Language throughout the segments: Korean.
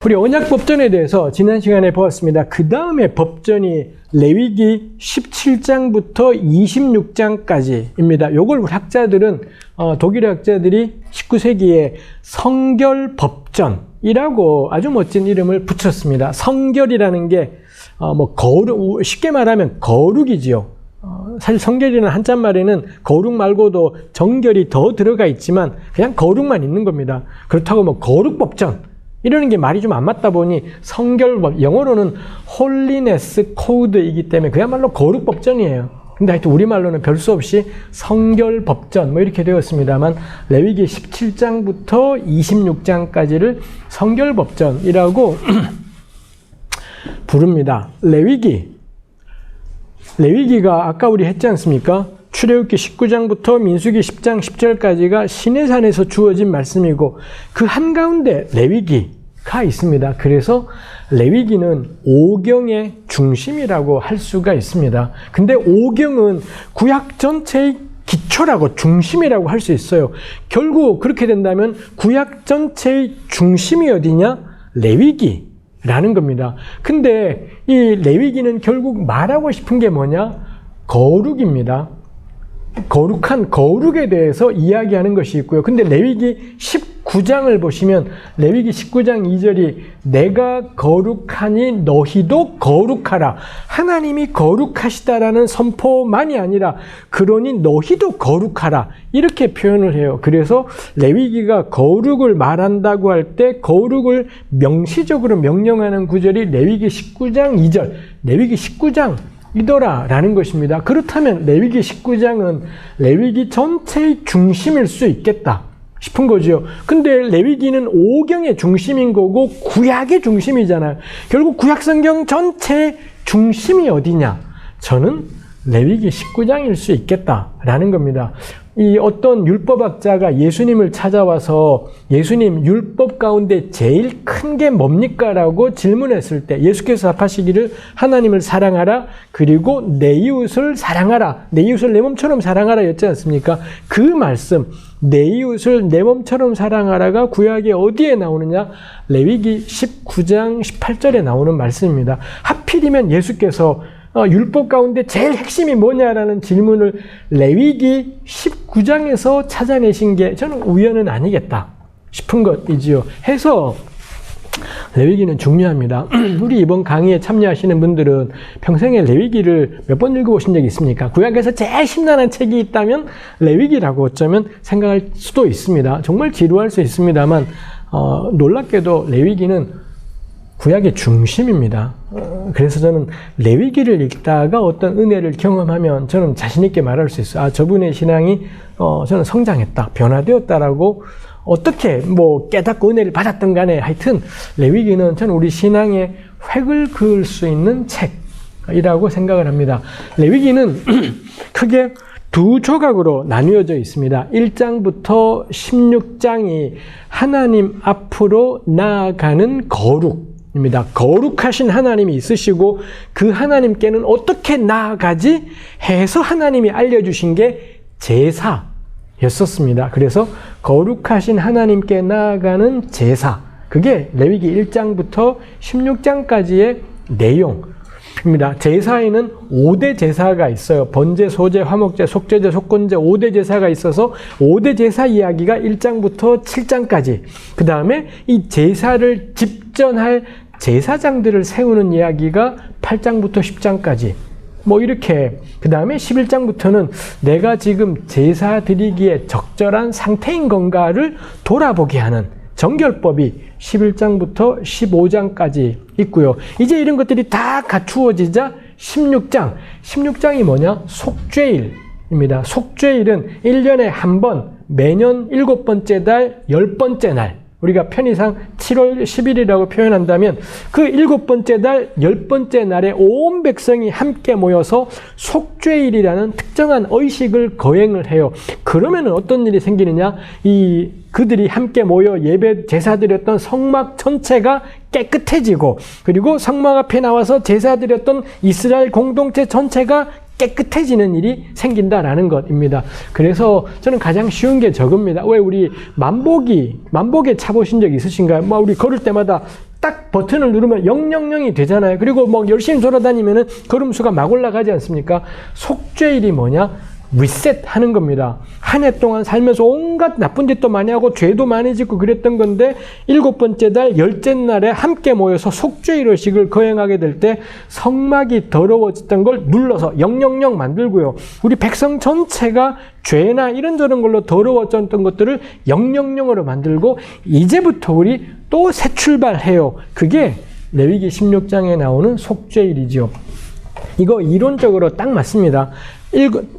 우리 언약법전에 대해서 지난 시간에 보았습니다. 그 다음에 법전이 레위기 17장부터 26장까지입니다. 요걸 학자들은 독일의 학자들이 19세기에 성결법전이라고 아주 멋진 이름을 붙였습니다. 성결이라는 게 거룩, 쉽게 말하면 거룩이지요. 사실 성결이라는 한자말에는 거룩 말고도 정결이 더 들어가 있지만 그냥 거룩만 있는 겁니다. 그렇다고 거룩법전 이러는 게 말이 좀 안 맞다 보니 성결법, 영어로는 홀리네스 코드이기 때문에 그야말로 거룩법전이에요. 근데 하여튼 우리말로는 별 수 없이 성결법전 이렇게 되었습니다만 레위기 17장부터 26장까지를 성결법전이라고 부릅니다. 레위기가 아까 우리 했지 않습니까? 출애굽기 19장부터 민수기 10장 10절까지가 시내산에서 주어진 말씀이고 그 한가운데 레위기가 있습니다. 그래서 레위기는 오경의 중심이라고 할 수가 있습니다. 근데 오경은 구약 전체의 기초라고 중심이라고 할 수 있어요. 결국 그렇게 된다면 구약 전체의 중심이 어디냐? 레위기라는 겁니다. 근데 이 레위기는 결국 말하고 싶은 게 뭐냐? 거룩입니다. 거룩한 거룩에 대해서 이야기하는 것이 있고요. 근데 레위기 19장을 보시면 레위기 19장 2절이 내가 거룩하니 너희도 거룩하라. 하나님이 거룩하시다라는 선포만이 아니라 그러니 너희도 거룩하라. 이렇게 표현을 해요. 그래서 레위기가 거룩을 말한다고 할 때 거룩을 명시적으로 명령하는 구절이 레위기 19장 2절, 레위기 19장 이더라 라는 것입니다. 그렇다면 레위기 19장은 레위기 전체의 중심일 수 있겠다 싶은 거죠. 근데 레위기는 오경의 중심인 거고 구약의 중심이잖아요. 결국 구약 성경 전체의 중심이 어디냐? 저는 레위기 19장일 수 있겠다라는 겁니다. 이 어떤 율법학자가 예수님을 찾아와서 예수님 율법 가운데 제일 큰 게 뭡니까? 라고 질문했을 때 예수께서 답하시기를 하나님을 사랑하라 그리고 내 이웃을 사랑하라. 내 이웃을 내 몸처럼 사랑하라 였지 않습니까? 그 말씀 내 이웃을 내 몸처럼 사랑하라가 구약에 어디에 나오느냐? 레위기 19장 18절에 나오는 말씀입니다. 하필이면 예수께서 율법 가운데 제일 핵심이 뭐냐라는 질문을 레위기 19장에서 찾아내신 게 저는 우연은 아니겠다 싶은 것이지요. 해서 레위기는 중요합니다. 우리 이번 강의에 참여하시는 분들은 평생에 레위기를 몇 번 읽어보신 적이 있습니까? 구약에서 제일 심란한 책이 있다면 레위기라고 어쩌면 생각할 수도 있습니다. 정말 지루할 수 있습니다만 놀랍게도 레위기는 구약의 중심입니다. 그래서 저는 레위기를 읽다가 어떤 은혜를 경험하면 저는 자신 있게 말할 수 있어요. 저분의 신앙이 저는 성장했다, 변화되었다라고 어떻게 깨닫고 은혜를 받았던 간에 하여튼 레위기는 저는 우리 신앙의 획을 그을 수 있는 책이라고 생각을 합니다. 레위기는 크게 두 조각으로 나뉘어져 있습니다. 1장부터 16장이 하나님 앞으로 나아가는 거룩입니다. 거룩하신 하나님이 있으시고 그 하나님께는 어떻게 나아가지 해서 하나님이 알려주신 게 제사였었습니다. 그래서 거룩하신 하나님께 나아가는 제사, 그게 레위기 1장부터 16장까지의 내용입니다. 제사에는 5대 제사가 있어요. 번제, 소제, 화목제, 속죄제, 속건제 5대 제사가 있어서 5대 제사 이야기가 1장부터 7장까지, 그 다음에 이 제사를 집전할 제사장들을 세우는 이야기가 8장부터 10장까지 이렇게, 그 다음에 11장부터는 내가 지금 제사 드리기에 적절한 상태인 건가를 돌아보게 하는 정결법이 11장부터 15장까지 있고요. 이제 이런 것들이 다 갖추어지자 16장이 뭐냐? 속죄일입니다. 속죄일은 1년에 한 번, 매년 7번째 달, 10번째 날, 우리가 편의상 7월 10일이라고 표현한다면 그 7번째 달, 10번째 날에 온 백성이 함께 모여서 속죄일이라는 특정한 의식을 거행을 해요. 그러면 어떤 일이 생기느냐? 그들이 함께 모여 예배 제사드렸던 성막 전체가 깨끗해지고, 그리고 성막 앞에 나와서 제사드렸던 이스라엘 공동체 전체가 깨끗해지는 일이 생긴다라는 것입니다. 그래서 저는 가장 쉬운 게 저겁니다. 왜 우리 만보기에 차보신 적 있으신가요? 우리 걸을 때마다 딱 버튼을 누르면 000이 되잖아요. 그리고 뭐 열심히 돌아다니면은 걸음수가 막 올라가지 않습니까? 속죄일이 뭐냐? 리셋 하는 겁니다. 한 해 동안 살면서 온갖 나쁜 짓도 많이 하고 죄도 많이 짓고 그랬던 건데 7번째 달 10째 날에 함께 모여서 속죄일 의식을 거행하게 될 때 성막이 더러워졌던 걸 눌러서 000 만들고요. 우리 백성 전체가 죄나 이런저런 걸로 더러워졌던 것들을 000으로 만들고 이제부터 우리 또 새 출발해요. 그게 레위기 16장에 나오는 속죄일이죠. 이거 이론적으로 딱 맞습니다.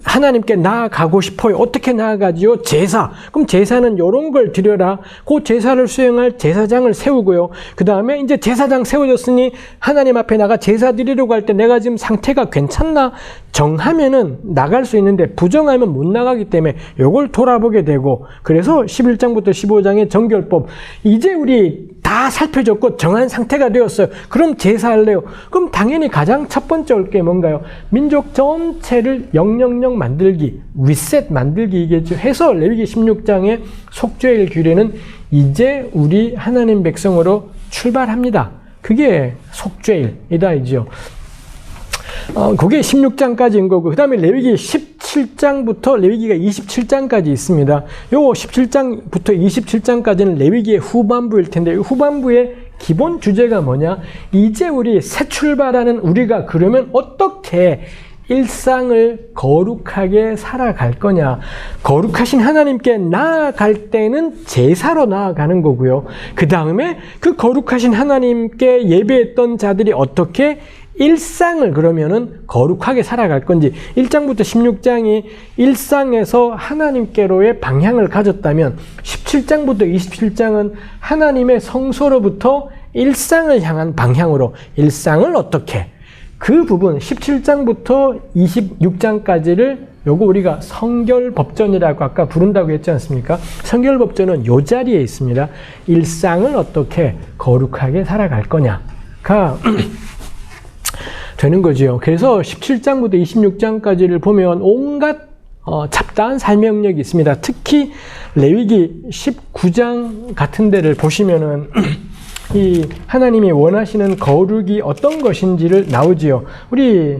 하나님께 나아가고 싶어요. 어떻게 나아가지요? 제사. 그럼 제사는 이런 걸 드려라. 그 제사를 수행할 제사장을 세우고요. 그 다음에 이제 제사장 세워졌으니 하나님 앞에 나가 제사 드리려고 할 때 내가 지금 상태가 괜찮나 정하면은 나갈 수 있는데 부정하면 못 나가기 때문에 이걸 돌아보게 되고, 그래서 11장부터 15장의 정결법. 이제 우리 다 살펴줬고 정한 상태가 되었어요. 그럼 제사할래요. 그럼 당연히 가장 첫 번째 올 게 뭔가요? 민족 전체를 000 만들기, 리셋 만들기이겠죠. 해서 레위기 16장의 속죄일 규례는 이제 우리 하나님 백성으로 출발합니다. 그게 속죄일이다 이죠. 그게 16장까지인 거고, 그 다음에 레위기 17장부터 레위기가 27장까지 있습니다. 요 17장부터 27장까지는 레위기의 후반부일 텐데, 후반부의 기본 주제가 뭐냐? 이제 우리 새 출발하는 우리가 그러면 어떻게 일상을 거룩하게 살아갈 거냐. 거룩하신 하나님께 나아갈 때는 제사로 나아가는 거고요. 그 다음에 그 거룩하신 하나님께 예배했던 자들이 어떻게 일상을 그러면은 거룩하게 살아갈 건지, 1장부터 16장이 일상에서 하나님께로의 방향을 가졌다면 17장부터 27장은 하나님의 성소로부터 일상을 향한 방향으로 일상을 어떻게, 그 부분 17장부터 26장까지를 요거 우리가 성결법전이라고 아까 부른다고 했지 않습니까? 성결법전은 요 자리에 있습니다. 일상을 어떻게 거룩하게 살아갈 거냐가 되는 거지요. 그래서 17장부터 26장까지를 보면 온갖 잡다한 삶의 영역이 있습니다. 특히 레위기 19장 같은 데를 보시면은 이 하나님이 원하시는 거룩이 어떤 것인지를 나오지요. 우리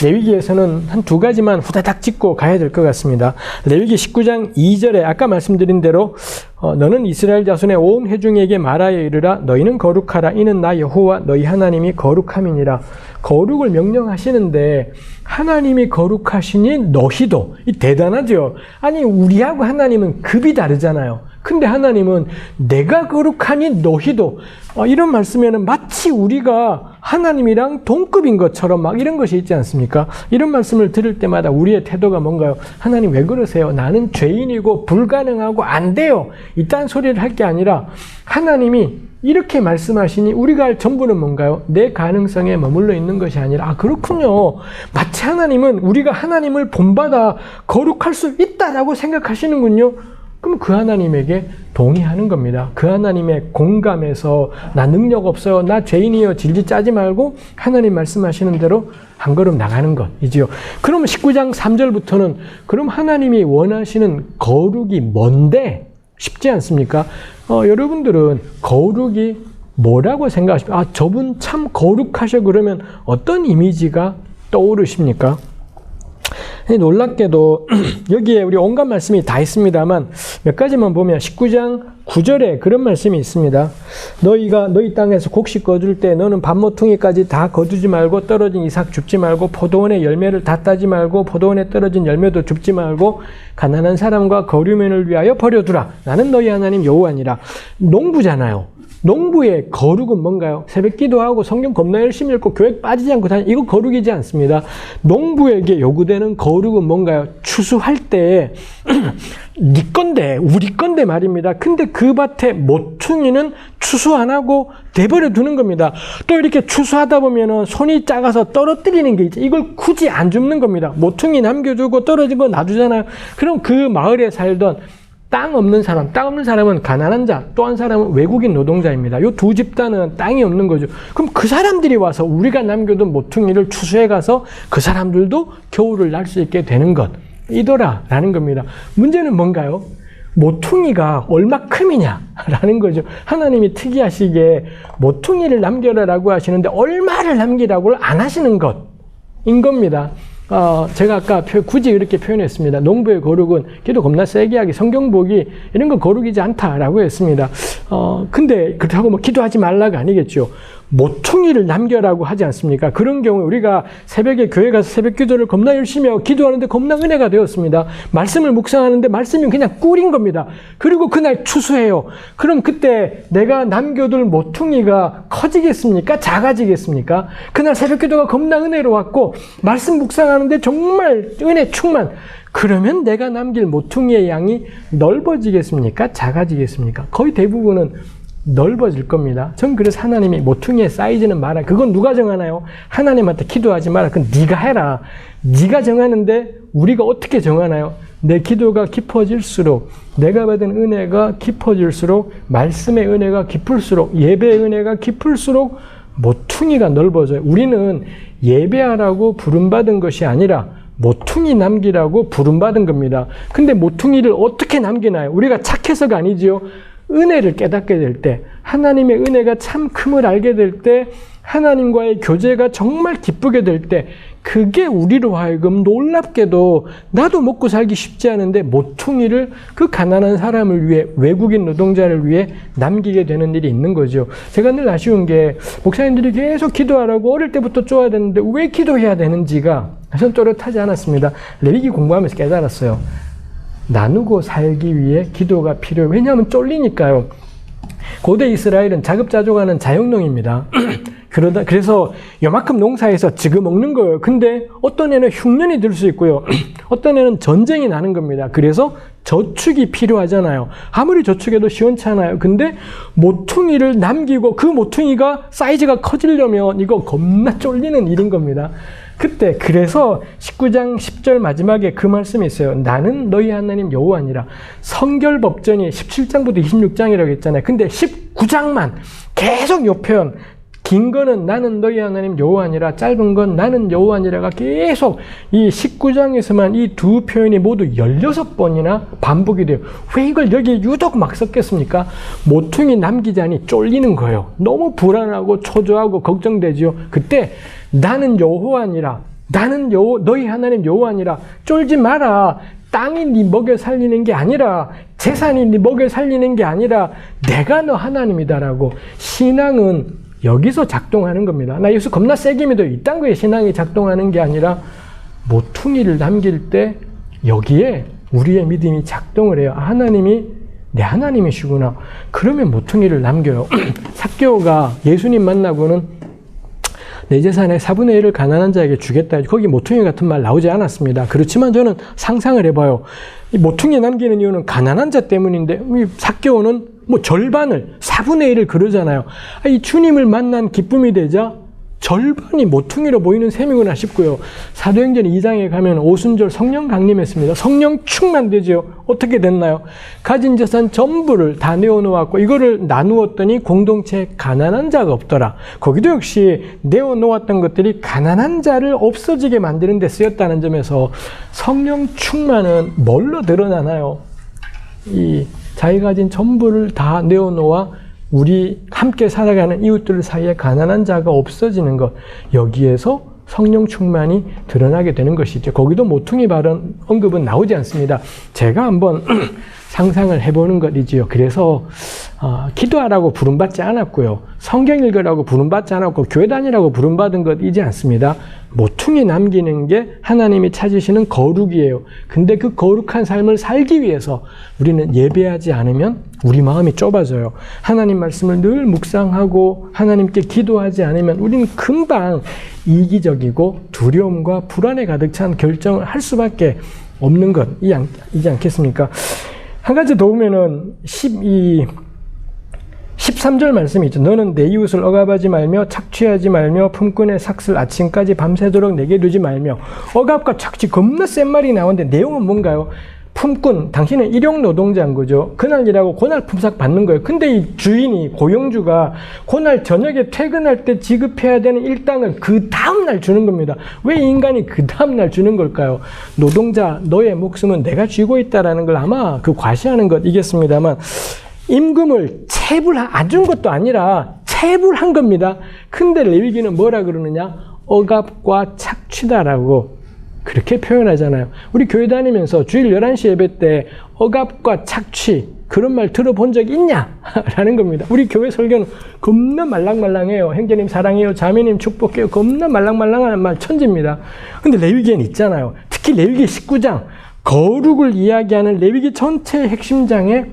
레위기에서는 한 두 가지만 후다닥 짚고 가야 될 것 같습니다. 레위기 19장 2절에 아까 말씀드린 대로 너는 이스라엘 자손의 온 회중에게 말하여 이르라. 너희는 거룩하라. 이는 나 여호와 너희 하나님이 거룩함이니라. 거룩을 명령하시는데 하나님이 거룩하시니 너희도, 이 대단하죠. 아니 우리하고 하나님은 급이 다르잖아요. 근데 하나님은 내가 거룩하니 너희도, 이런 말씀에는 마치 우리가 하나님이랑 동급인 것처럼 막 이런 것이 있지 않습니까? 이런 말씀을 들을 때마다 우리의 태도가 뭔가요? 하나님 왜 그러세요? 나는 죄인이고 불가능하고 안 돼요. 이딴 소리를 할 게 아니라 하나님이 이렇게 말씀하시니 우리가 할 전부는 뭔가요? 내 가능성에 머물러 있는 것이 아니라, 그렇군요. 마치 하나님은 우리가 하나님을 본받아 거룩할 수 있다라고 생각하시는군요. 그럼 그 하나님에게 동의하는 겁니다. 그 하나님의 공감에서 나 능력 없어요, 나 죄인이요 질질 짜지 말고 하나님 말씀하시는 대로 한 걸음 나가는 것이지요. 그럼 19장 3절부터는 그럼 하나님이 원하시는 거룩이 뭔데? 쉽지 않습니까? 여러분들은 거룩이 뭐라고 생각하십니까? 저분 참 거룩하셔 그러면 어떤 이미지가 떠오르십니까? 놀랍게도 여기에 우리 온갖 말씀이 다 있습니다만 몇 가지만 보면 19장 9절에 그런 말씀이 있습니다. 너희가 너희 땅에서 곡식 거둘 때 너는 밭모퉁이까지 다 거두지 말고 떨어진 이삭 줍지 말고 포도원의 열매를 다 따지 말고 포도원에 떨어진 열매도 줍지 말고 가난한 사람과 거류민을 위하여 버려두라. 나는 너희 하나님 여호와니라. 농부잖아요. 농부의 거룩은 뭔가요? 새벽 기도하고 성경 겁나 열심히 읽고 교회 빠지지 않고 다니는, 이거 거룩이지 않습니다. 농부에게 요구되는 거룩은 뭔가요? 추수할 때 네 건데 우리 건데 말입니다. 근데 그 밭에 모퉁이는 추수 안 하고 내버려 두는 겁니다. 또 이렇게 추수하다 보면은 손이 작아서 떨어뜨리는 게 있죠. 이걸 굳이 안 줍는 겁니다. 모퉁이 남겨주고 떨어진 거 놔두잖아요. 그럼 그 마을에 살던 땅 없는 사람은 가난한 자, 또 한 사람은 외국인 노동자입니다. 이 두 집단은 땅이 없는 거죠. 그럼 그 사람들이 와서 우리가 남겨둔 모퉁이를 추수해 가서 그 사람들도 겨울을 날 수 있게 되는 것 이더라라는 겁니다. 문제는 뭔가요? 모퉁이가 얼마큼이냐라는 거죠. 하나님이 특이하시게 모퉁이를 남겨라라고 하시는데 얼마를 남기라고 안 하시는 것인 겁니다. 제가 아까 굳이 이렇게 표현했습니다. 농부의 거룩은 기도 겁나 세게 하기, 성경 보기 이런 거 거룩이지 않다라고 했습니다. 근데 그렇다고 뭐 기도하지 말라가 아니겠죠. 모퉁이를 남겨라고 하지 않습니까? 그런 경우에 우리가 새벽에 교회 가서 새벽 기도를 겁나 열심히 하고 기도하는데 겁나 은혜가 되었습니다. 말씀을 묵상하는데 말씀이 그냥 꿀인 겁니다. 그리고 그날 추수해요. 그럼 그때 내가 남겨둘 모퉁이가 커지겠습니까? 작아지겠습니까? 그날 새벽 기도가 겁나 은혜로웠고 말씀 묵상하는데 정말 은혜 충만. 그러면 내가 남길 모퉁이의 양이 넓어지겠습니까? 작아지겠습니까? 거의 대부분은 넓어질 겁니다. 전 그래서 하나님이 모퉁이의 사이즈는 말아. 그건 누가 정하나요? 하나님한테 기도하지 마라. 그건 네가 해라. 네가 정하는데 우리가 어떻게 정하나요? 내 기도가 깊어질수록, 내가 받은 은혜가 깊어질수록, 말씀의 은혜가 깊을수록, 예배의 은혜가 깊을수록 모퉁이가 넓어져요. 우리는 예배하라고 부름받은 것이 아니라 모퉁이 남기라고 부름받은 겁니다. 근데 모퉁이를 어떻게 남기나요? 우리가 착해서가 아니지요. 은혜를 깨닫게 될 때, 하나님의 은혜가 참 큼을 알게 될 때, 하나님과의 교제가 정말 기쁘게 될 때, 그게 우리로 하여금 놀랍게도 나도 먹고 살기 쉽지 않은데 모퉁이를 그 가난한 사람을 위해, 외국인 노동자를 위해 남기게 되는 일이 있는 거죠. 제가 늘 아쉬운 게 목사님들이 계속 기도하라고 어릴 때부터 쪼아야 되는데 왜 기도해야 되는지가 전 또렷하지 않았습니다. 레위기 공부하면서 깨달았어요. 나누고 살기 위해 기도가 필요해요. 왜냐하면 쫄리니까요. 고대 이스라엘은 자급자족하는 자영농입니다. 그래서 요만큼 농사에서 지금 먹는 거예요. 근데 어떤 애는 흉년이 들 수 있고요. 어떤 애는 전쟁이 나는 겁니다. 그래서 저축이 필요하잖아요. 아무리 저축해도 시원찮아요. 근데 모퉁이를 남기고 그 모퉁이가 사이즈가 커지려면 이거 겁나 쫄리는 일인 겁니다. 그때 그래서 19장 10절 마지막에 그 말씀이 있어요. 나는 너희 하나님 여호와니라. 성결법전이 17장부터 26장이라고 했잖아요. 근데 19장만 계속 요 표현, 긴 거는 나는 너희 하나님 여호와니라, 짧은 건 나는 여호와니라가 계속 이 19장에서만 이 두 표현이 모두 16번이나 반복이 돼요. 왜 이걸 여기 유독 막 썼겠습니까? 모퉁이 남기자니 쫄리는 거예요. 너무 불안하고 초조하고 걱정되지요. 그때 나는 여호와니라, 나는 너희 하나님 여호와니라. 쫄지 마라. 땅이 네 먹여 살리는 게 아니라, 재산이 네 먹여 살리는 게 아니라 내가 너 하나님이다라고. 신앙은 여기서 작동하는 겁니다. 나 예수 겁나 세게 믿어요. 이딴 거에 신앙이 작동하는 게 아니라 모퉁이를 남길 때 여기에 우리의 믿음이 작동을 해요. 하나님이 내 하나님이시구나. 그러면 모퉁이를 남겨요. 삭개오가 예수님 만나고는 내 재산의 4분의 1을 가난한 자에게 주겠다. 거기 모퉁이 같은 말 나오지 않았습니다. 그렇지만 저는 상상을 해봐요. 이 모퉁이 남기는 이유는 가난한 자 때문인데, 삭개오는 뭐 절반을, 4분의 1을 그러잖아요. 이 주님을 만난 기쁨이 되자 절반이 모퉁이로 보이는 셈이구나 싶고요. 사도행전 2장에 가면 오순절 성령 강림했습니다. 성령 충만되죠. 어떻게 됐나요? 가진 재산 전부를 다 내어놓았고 이거를 나누었더니 공동체에 가난한 자가 없더라. 거기도 역시 내어놓았던 것들이 가난한 자를 없어지게 만드는 데 쓰였다는 점에서 성령 충만은 뭘로 드러나나요? 이 자기 가진 전부를 다 내어놓아 우리 함께 살아가는 이웃들 사이에 가난한 자가 없어지는 것, 여기에서 성령 충만이 드러나게 되는 것이죠. 거기도 모퉁이 발언 언급은 나오지 않습니다. 제가 한번 상상을 해보는 것이지요. 그래서 기도하라고 부름받지 않았고요. 성경 읽으라고 부름받지 않았고 교회 다니라고 부름받은 것이지 않습니다. 모퉁이 남기는 게 하나님이 찾으시는 거룩이에요. 근데 그 거룩한 삶을 살기 위해서 우리는 예배하지 않으면 우리 마음이 좁아져요. 하나님 말씀을 늘 묵상하고 하나님께 기도하지 않으면 우리는 금방 이기적이고 두려움과 불안에 가득 찬 결정을 할 수밖에 없는 것이지 않겠습니까? 한 가지 더 보면은 13절 말씀이 있죠. 너는 내 이웃을 억압하지 말며 착취하지 말며 품꾼의 삭슬 아침까지 밤새도록 내게 두지 말며. 억압과 착취 겁나 센 말이 나오는데 내용은 뭔가요? 품꾼, 당신은 일용 노동자인 거죠. 그날 일하고 그날 품삯 받는 거예요. 근데 이 주인이, 고용주가 그날 저녁에 퇴근할 때 지급해야 되는 일당을 그 다음날 주는 겁니다. 왜 인간이 그 다음날 주는 걸까요? 노동자, 너의 목숨은 내가 쥐고 있다라는 걸 아마 그 과시하는 것이겠습니다만, 임금을 안 준 것도 아니라 체불한 겁니다. 근데 레위기는 뭐라 그러느냐? 억압과 착취다라고 그렇게 표현하잖아요. 우리 교회 다니면서 주일 11시 예배 때 억압과 착취 그런 말 들어본 적 있냐? 라는 겁니다. 우리 교회 설교는 겁나 말랑말랑해요. 형제님 사랑해요. 자매님 축복해요. 겁나 말랑말랑한 말 천지입니다. 근데 레위기엔 있잖아요. 특히 레위기 19장 거룩을 이야기하는 레위기 전체의 핵심장에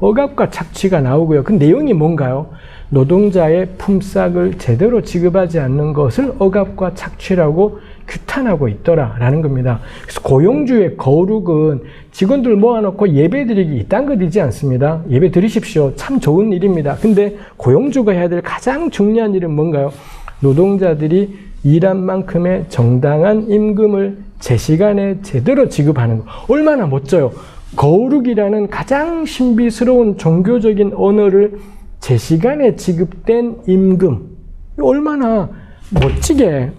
억압과 착취가 나오고요. 그 내용이 뭔가요? 노동자의 품삯을 제대로 지급하지 않는 것을 억압과 착취라고 규탄하고 있더라라는 겁니다. 그래서 고용주의 거룩은 직원들 모아놓고 예배드리기 이딴 것이지 않습니다. 예배 드리십시오. 참 좋은 일입니다. 근데 고용주가 해야 될 가장 중요한 일은 뭔가요? 노동자들이 일한 만큼의 정당한 임금을 제 시간에 제대로 지급하는 것. 얼마나 멋져요. 거룩이라는 가장 신비스러운 종교적인 언어를 제 시간에 지급된 임금. 얼마나 멋지게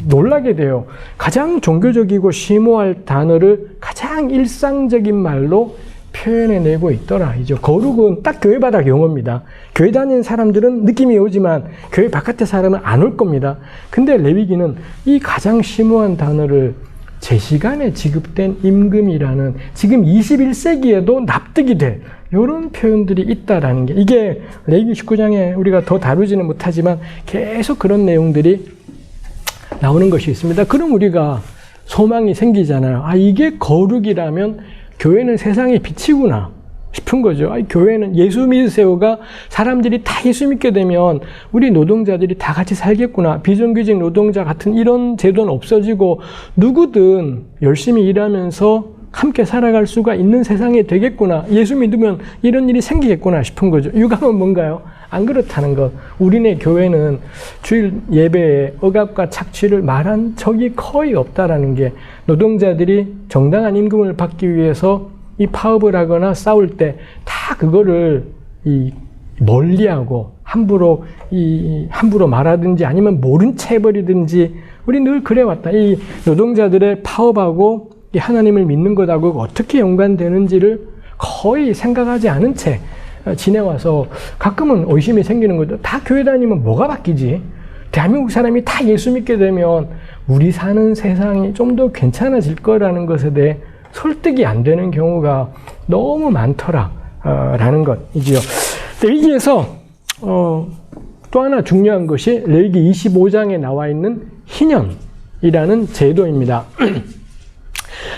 놀라게 돼요. 가장 종교적이고 심오할 단어를 가장 일상적인 말로 표현해내고 있더라. 이제 거룩은 딱 교회 바닥 용어입니다. 교회 다니는 사람들은 느낌이 오지만 교회 바깥의 사람은 안 올 겁니다. 근데 레위기는 이 가장 심오한 단어를 제 시간에 지급된 임금이라는 지금 21세기에도 납득이 돼. 이런 표현들이 있다라는 게 이게 레위기 19장에 우리가 더 다루지는 못하지만 계속 그런 내용들이 나오는 것이 있습니다. 그럼 우리가 소망이 생기잖아요. 아, 이게 거룩이라면 교회는 세상의 빛이구나 싶은 거죠. 아, 교회는 예수 믿으세요가 사람들이 다 예수 믿게 되면 우리 노동자들이 다 같이 살겠구나. 비정규직 노동자 같은 이런 제도는 없어지고 누구든 열심히 일하면서 함께 살아갈 수가 있는 세상이 되겠구나. 예수 믿으면 이런 일이 생기겠구나 싶은 거죠. 유감은 뭔가요? 안 그렇다는 것. 우리네 교회는 주일 예배에 억압과 착취를 말한 적이 거의 없다라는 게 노동자들이 정당한 임금을 받기 위해서 이 파업을 하거나 싸울 때 다 그거를 멀리하고 함부로 말하든지 아니면 모른 채 해버리든지 우리 늘 그래왔다. 이 노동자들의 파업하고 이 하나님을 믿는 것하고 어떻게 연관되는지를 거의 생각하지 않은 채 지내와서 가끔은 의심이 생기는 거죠. 다 교회 다니면 뭐가 바뀌지? 대한민국 사람이 다 예수 믿게 되면 우리 사는 세상이 좀 더 괜찮아질 거라는 것에 대해 설득이 안 되는 경우가 너무 많더라라는 것이지요. 여기에서 또 하나 중요한 것이 레위기 25장에 나와 있는 희년이라는 제도입니다.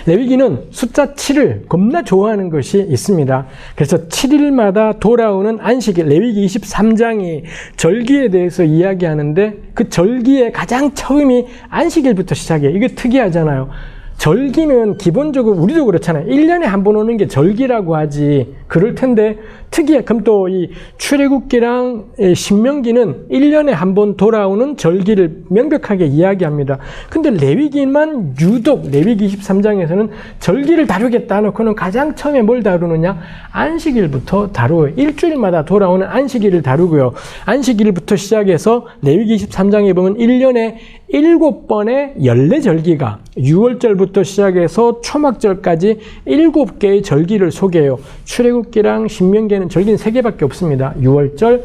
레위기는 숫자 7을 겁나 좋아하는 것이 있습니다. 그래서 7일마다 돌아오는 안식일, 레위기 23장이 절기에 대해서 이야기하는데 그 절기의 가장 처음이 안식일부터 시작해요. 이게 특이하잖아요. 절기는 기본적으로 우리도 그렇잖아요. 1년에 한 번 오는 게 절기라고 하지. 그럴 텐데 특이해. 그럼 또 이 출애굽기랑 신명기는 1년에 한 번 돌아오는 절기를 명백하게 이야기합니다. 근데 레위기만 유독 레위기 23장에서는 절기를 다루겠다 놓고는 가장 처음에 뭘 다루느냐? 안식일부터 다루어요. 일주일마다 돌아오는 안식일을 다루고요. 안식일부터 시작해서 레위기 23장에 보면 1년에 7번의 연례절기가 6월절부터 시작해서 초막절까지 7개의 절기를 소개해요. 출애굽기랑 신명기에는 절기는 3개밖에 없습니다. 6월절,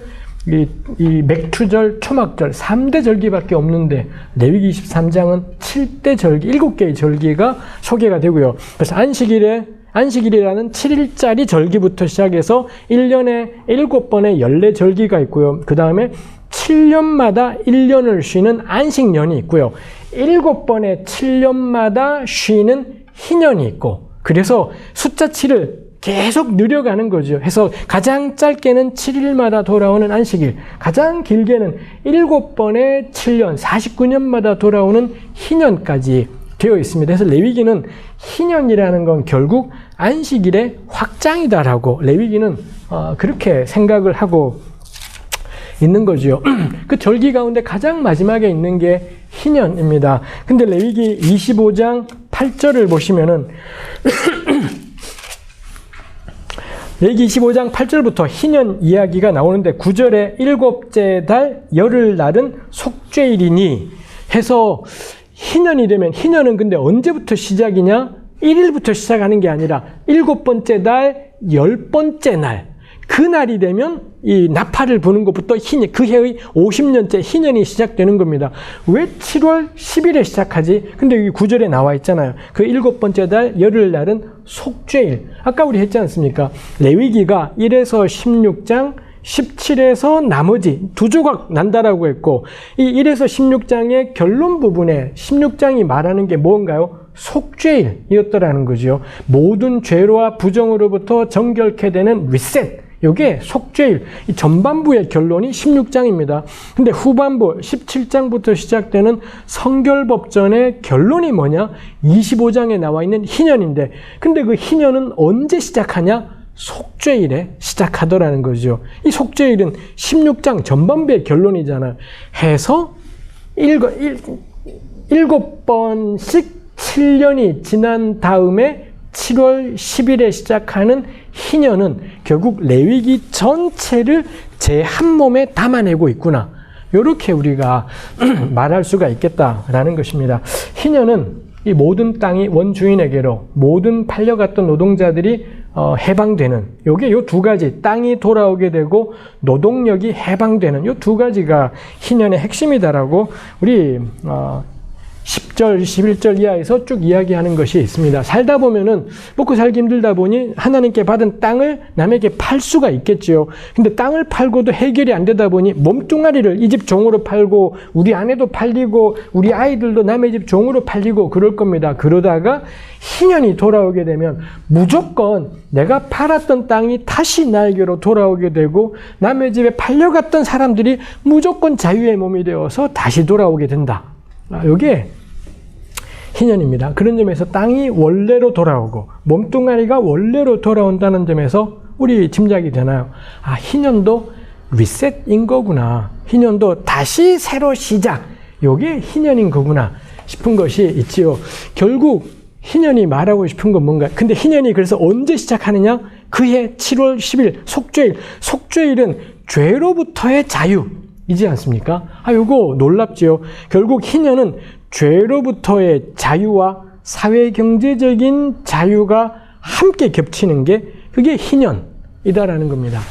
이 맥추절, 초막절 3대 절기밖에 없는데 레위기 23장은 7대 절기, 7개의 절기가 소개가 되고요. 그래서 안식일이라는 7일짜리 절기부터 시작해서 1년에 7번의 연례절기가 있고요. 그 다음에 7년마다 1년을 쉬는 안식년이 있고요. 7번의 7년마다 쉬는 희년이 있고, 그래서 숫자 7을 계속 늘려가는 거죠. 해서 가장 짧게는 7일마다 돌아오는 안식일, 가장 길게는 7번의 7년, 49년마다 돌아오는 희년까지 되어 있습니다. 그래서 레위기는 희년이라는 건 결국 안식일의 확장이다라고 레위기는 그렇게 생각을 하고 있는 거죠. 그 절기 가운데 가장 마지막에 있는 게 희년입니다. 근데 레위기 25장 8절을 보시면은 레위기 25장 8절부터 희년 이야기가 나오는데 9절에 일곱째 달 열흘 날은 속죄일이니 해서 희년이 되면, 희년은 근데 언제부터 시작이냐? 1일부터 시작하는 게 아니라 일곱 번째 달, 10번째 날, 그 날이 되면 이 나팔을 부는 것부터 그 해의 50년째 희년이 시작되는 겁니다. 왜 7월 10일에 시작하지? 근데 여기 9절에 나와 있잖아요. 그 일곱 번째 달 열흘 날은 속죄일. 아까 우리 했지 않습니까? 레위기가 1에서 16장, 17에서 나머지 두 조각 난다라고 했고, 이 1에서 16장의 결론 부분에 16장이 말하는 게 뭔가요? 속죄일이었더라는 거죠. 모든 죄와 부정으로부터 정결케 되는 리셋. 이게 속죄일. 이 전반부의 결론이 16장입니다. 근데 후반부 17장부터 시작되는 성결법전의 결론이 뭐냐? 25장에 나와 있는 희년인데, 근데 그 희년은 언제 시작하냐? 속죄일에 시작하더라는 거죠. 이 속죄일은 16장 전반부의 결론이잖아요. 해서 7번씩 7년이 지난 다음에 7월 10일에 시작하는 희년은 결국 레위기 전체를 제 한 몸에 담아내고 있구나. 이렇게 우리가 말할 수가 있겠다라는 것입니다. 희년은 이 모든 땅이 원주인에게로, 모든 팔려갔던 노동자들이 해방되는, 요게 요 두 가지, 땅이 돌아오게 되고 노동력이 해방되는 요 두 가지가 희년의 핵심이다라고 우리 10절, 11절 이하에서 쭉 이야기하는 것이 있습니다. 살다 보면은 먹고 살기 힘들다 보니 하나님께 받은 땅을 남에게 팔 수가 있겠지요. 근데 땅을 팔고도 해결이 안 되다 보니 몸뚱아리를 이 집 종으로 팔고 우리 아내도 팔리고 우리 아이들도 남의 집 종으로 팔리고 그럴 겁니다. 그러다가 희년이 돌아오게 되면 무조건 내가 팔았던 땅이 다시 나에게로 돌아오게 되고 남의 집에 팔려갔던 사람들이 무조건 자유의 몸이 되어서 다시 돌아오게 된다. 이게 희년입니다. 그런 점에서 땅이 원래로 돌아오고 몸뚱아리가 원래로 돌아온다는 점에서 우리 짐작이 되나요? 아, 희년도 리셋인 거구나. 희년도 다시 새로 시작. 이게 희년인 거구나 싶은 것이 있지요. 결국 희년이 말하고 싶은 건 뭔가? 근데 희년이 그래서 언제 시작하느냐? 그해 7월 10일 속죄일. 속죄일은 죄로부터의 자유이지 않습니까? 아, 요거 놀랍지요. 결국 희년은 죄로부터의 자유와 사회경제적인 자유가 함께 겹치는 게 그게 희년이다라는 겁니다.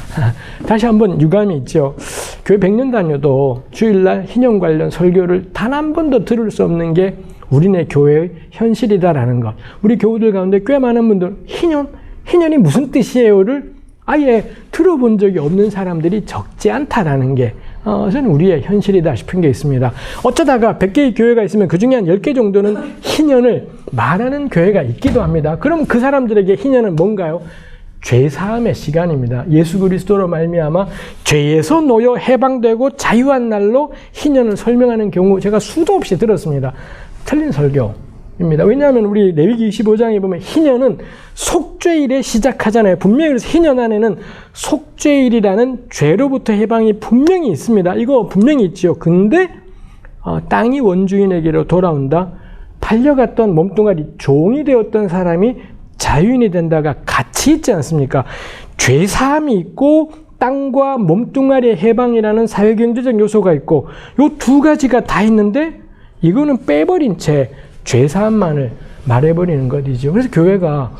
다시 한번 유감이 있죠. 교회 100년 다녀도 주일날 희년 관련 설교를 단 한 번도 들을 수 없는 게 우리네 교회의 현실이다라는 것. 우리 교우들 가운데 꽤 많은 분들 희년이 무슨 뜻이에요를 아예 들어본 적이 없는 사람들이 적지 않다라는 게 저는 우리의 현실이다 싶은 게 있습니다. 어쩌다가 100개의 교회가 있으면 그 중에 한 10개 정도는 희년을 말하는 교회가 있기도 합니다. 그럼 그 사람들에게 희년은 뭔가요? 죄사함의 시간입니다. 예수 그리스도로 말미암아 죄에서 놓여 해방되고 자유한 날로 희년을 설명하는 경우 제가 수도 없이 들었습니다. 틀린 설교입니다. 왜냐하면 우리 레위기 25장에 보면 희년은 속죄일에 시작하잖아요. 분명히 그래서 희년 안에는 속죄일이라는 죄로부터 해방이 분명히 있습니다. 이거 분명히 있죠. 근데 땅이 원주인에게로 돌아온다. 팔려갔던 몸뚱아리 종이 되었던 사람이 자유인이 된다가 같이 있지 않습니까? 죄사함이 있고 땅과 몸뚱아리의 해방이라는 사회경제적 요소가 있고 이 두 가지가 다 있는데 이거는 빼버린 채 죄사함만을 말해버리는 것이죠. 그래서 교회가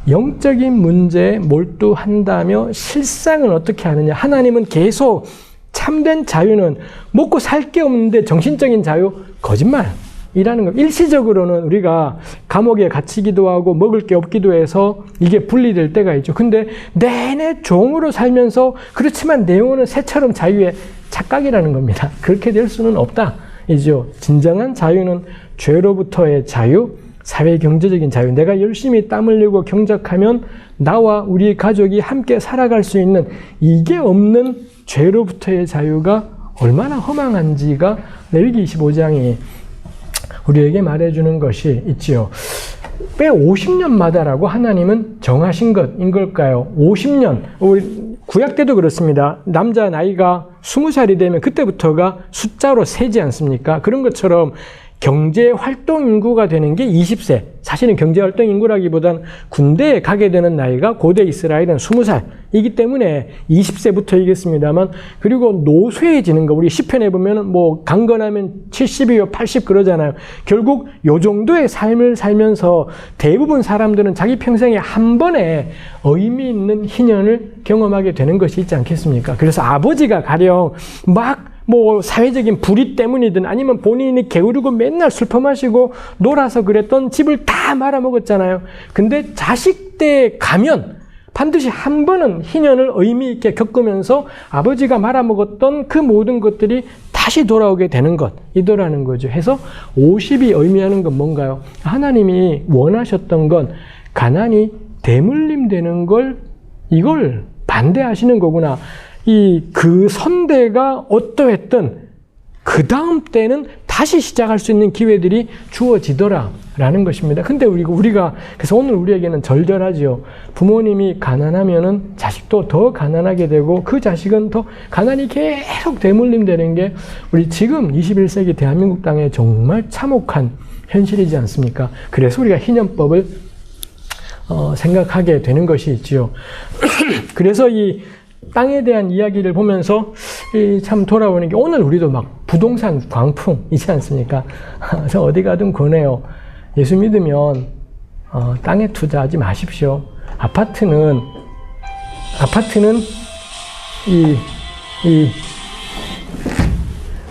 영적인 문제에 몰두한다며 실상은 어떻게 하느냐. 하나님은 계속 참된 자유는 먹고 살 게 없는데 정신적인 자유? 거짓말이라는 거. 일시적으로는 우리가 감옥에 갇히기도 하고 먹을 게 없기도 해서 이게 분리될 때가 있죠. 근데 내내 종으로 살면서 그렇지만 내 영혼은 새처럼 자유의 착각이라는 겁니다. 그렇게 될 수는 없다. 이죠. 진정한 자유는 죄로부터의 자유, 사회경제적인 자유. 내가 열심히 땀 흘리고 경작하면 나와 우리 가족이 함께 살아갈 수 있는 이게 없는 죄로부터의 자유가 얼마나 허망한지가 레위기 25장이 우리에게 말해주는 것이 있지요. 매 50년마다라고 하나님은 정하신 것인 걸까요? 50년. 우리 구약 때도 그렇습니다. 남자 나이가 20살이 되면 그때부터가 숫자로 세지 않습니까? 그런 것처럼 경제활동 인구가 되는 게 20세. 사실은 경제활동 인구라기보단 군대에 가게 되는 나이가 고대 이스라엘은 20살이기 때문에 20세부터이겠습니다만, 그리고 노쇠해지는 거, 우리 시편에 보면 뭐 강건하면 70이요 80 그러잖아요. 결국 요 정도의 삶을 살면서 대부분 사람들은 자기 평생에 한 번에 의미 있는 희년을 경험하게 되는 것이 있지 않겠습니까? 그래서 아버지가 가령 막 뭐 사회적인 불의 때문이든 아니면 본인이 게으르고 맨날 술 퍼마시고 놀아서 그랬던 집을 다 말아먹었잖아요. 근데 자식 때 가면 반드시 한 번은 희년을 의미 있게 겪으면서 아버지가 말아먹었던 그 모든 것들이 다시 돌아오게 되는 것이더라는 거죠. 해서 50이 의미하는 건 뭔가요? 하나님이 원하셨던 건 가난이 대물림 되는 걸, 이걸 반대하시는 거구나. 그 선대가 어떠했든 그 다음 때는 다시 시작할 수 있는 기회들이 주어지더라라는 것입니다. 근데 우리가 그래서 오늘 우리에게는 절절하죠. 부모님이 가난하면은 자식도 더 가난하게 되고 그 자식은 더 가난이 계속 대물림되는 게 우리 지금 21세기 대한민국 땅에 정말 참혹한 현실이지 않습니까? 그래서 우리가 희년법을 생각하게 되는 것이 있지요. 그래서 이 땅에 대한 이야기를 보면서 참 돌아오는 게, 오늘 우리도 막 부동산 광풍이지 않습니까? 그래서 어디 가든 권해요. 예수 믿으면 땅에 투자하지 마십시오. 아파트는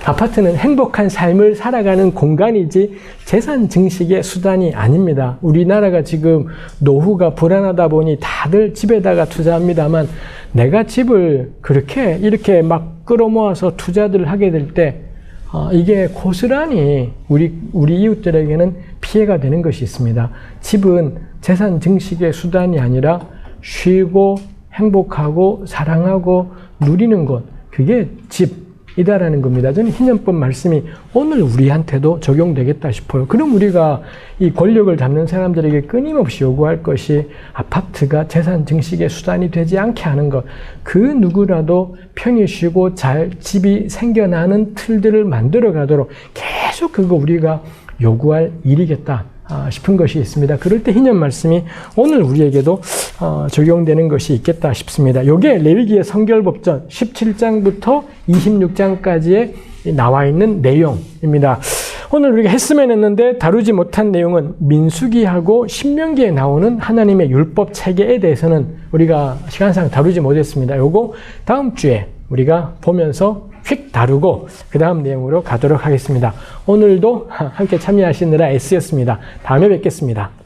아파트는 행복한 삶을 살아가는 공간이지 재산 증식의 수단이 아닙니다. 우리나라가 지금 노후가 불안하다 보니 다들 집에다가 투자합니다만, 내가 집을 그렇게 이렇게 막 끌어모아서 투자들을 하게 될 때 이게 고스란히 우리 이웃들에게는 피해가 되는 것이 있습니다. 집은 재산 증식의 수단이 아니라 쉬고 행복하고 사랑하고 누리는 것, 그게 집이다라는 겁니다. 저는 희년법 말씀이 오늘 우리한테도 적용되겠다 싶어요. 그럼 우리가 이 권력을 잡는 사람들에게 끊임없이 요구할 것이 아파트가 재산 증식의 수단이 되지 않게 하는 것, 그 누구라도 편히 쉬고 잘 집이 생겨나는 틀들을 만들어 가도록 계속 그거 우리가 요구할 일이겠다 싶은 것이 있습니다. 그럴 때 희년 말씀이 오늘 우리에게도 적용되는 것이 있겠다 싶습니다. 요게 레위기의 성결법전 17장부터 26장까지에 나와 있는 내용입니다. 오늘 우리가 했으면 했는데 다루지 못한 내용은 민수기하고 신명기에 나오는 하나님의 율법 체계에 대해서는 우리가 시간상 다루지 못했습니다. 요거 다음 주에 우리가 보면서 휙 다루고 그 다음 내용으로 가도록 하겠습니다. 오늘도 함께 참여하시느라 애쓰였습니다. 다음에 뵙겠습니다.